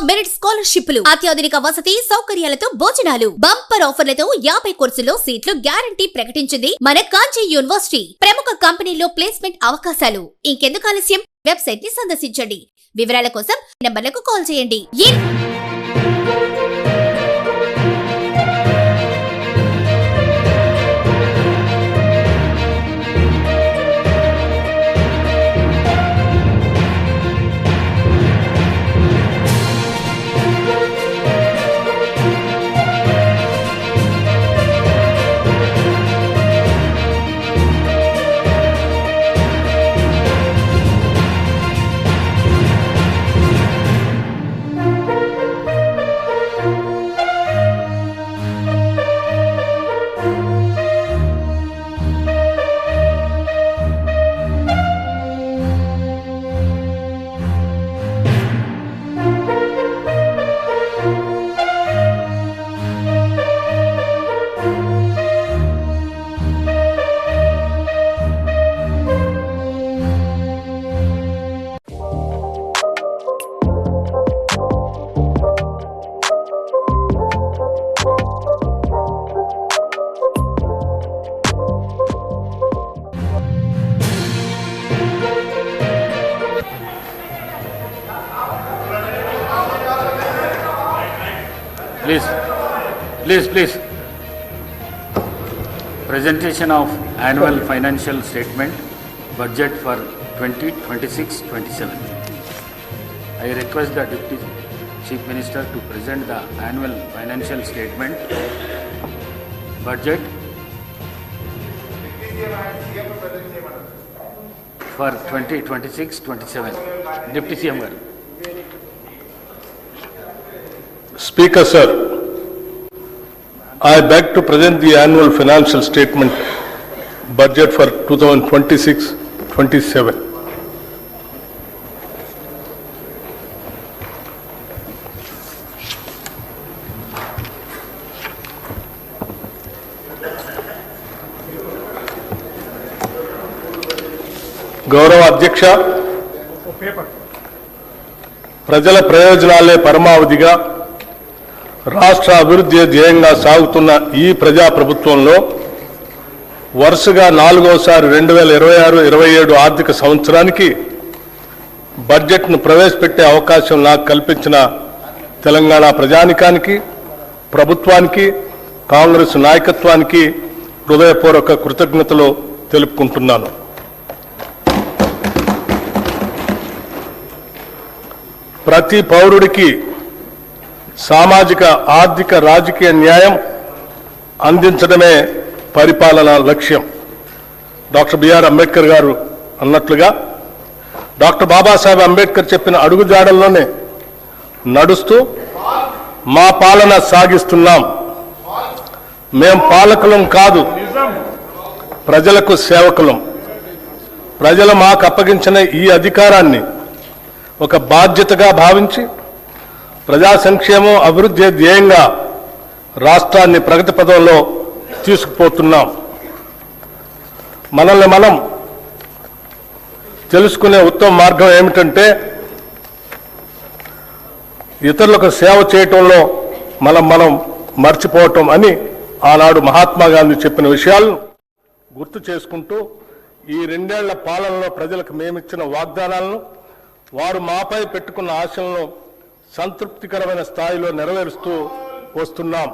Merit స్కాలర్షిప్లు, అత్యాధునిక వసతి సౌకర్యాలతో భోజనాలు, బంపర్ ఆఫర్లతో 50 కోర్సుల్లో సీట్లు గ్యారంటీ ప్రకటించింది మన కాంచీ యూనివర్సిటీ. ప్రముఖ కంపెనీల్లో ప్లేస్మెంట్ అవకాశాలు. ఇంకెందుకు ఆలస్యం? వెబ్సైట్ ని సందర్శించండి. వివరాల కోసం నంబర్లకు కాల్ చేయండి. Please. Presentation of annual financial statement, budget for 2026-27. I request the Deputy Chief Minister to present the annual financial statement, budget for 2026-27. Deputy CM garu. Speaker sir, I beg to present the annual financial statement budget for 2026-27. గౌరవ అధ్యక్ష, ప్రజల ప్రయోజనాలే పరమావధిగా రాష్ట్ర అభివృద్ధి ధ్యేయంగా సాగుతున్న ఈ ప్రజాప్రభుత్వంలో వరుసగా 4వసారి 2026-27 ఆర్థిక సంవత్సరానికి బడ్జెట్ను ప్రవేశపెట్టే అవకాశం నాకు కల్పించిన తెలంగాణ ప్రజానికానికి, ప్రభుత్వానికి, కాంగ్రెస్ నాయకత్వానికి హృదయపూర్వక కృతజ్ఞతలు తెలుపుకుంటున్నాను. ప్రతి పౌరుడికి సామాజిక, ఆర్థిక, రాజకీయ న్యాయం అందించడమే పరిపాలన లక్ష్యం. డాక్టర్ బిఆర్ అంబేద్కర్ గారు అన్నట్లుగా డాక్టర్ బాబాసాహెబ్ అంబేద్కర్ చెప్పిన అడుగుజాడల్లోనే నడుస్తూ మా పాలన సాగిస్తున్నాం. మేం పాలకులం కాదు, ప్రజలకు సేవకులం. ప్రజలు మాకు అప్పగించిన ఈ అధికారాన్ని ఒక బాధ్యతగా భావించి ప్రజా సంక్షేమం, అభివృద్ధి ధ్యేయంగా రాష్ట్రాన్ని ప్రగతి పథంలో తీసుకుపోతున్నాం. మనల్ని మనం తెలుసుకునే ఉత్తమ మార్గం ఏమిటంటే ఇతరులకు సేవ చేయటంలో మనం మర్చిపోవటం అని ఆనాడు మహాత్మా గాంధీ చెప్పిన విషయాలను గుర్తు చేసుకుంటూ ఈ 2 ఏళ్ల పాలనలో ప్రజలకు మేమిచ్చిన వాగ్దానాలను, వారు మాపై పెట్టుకున్న ఆశలను సంతృప్తికరమైన స్థాయిలో నెరవేరుస్తూ వస్తున్నాం.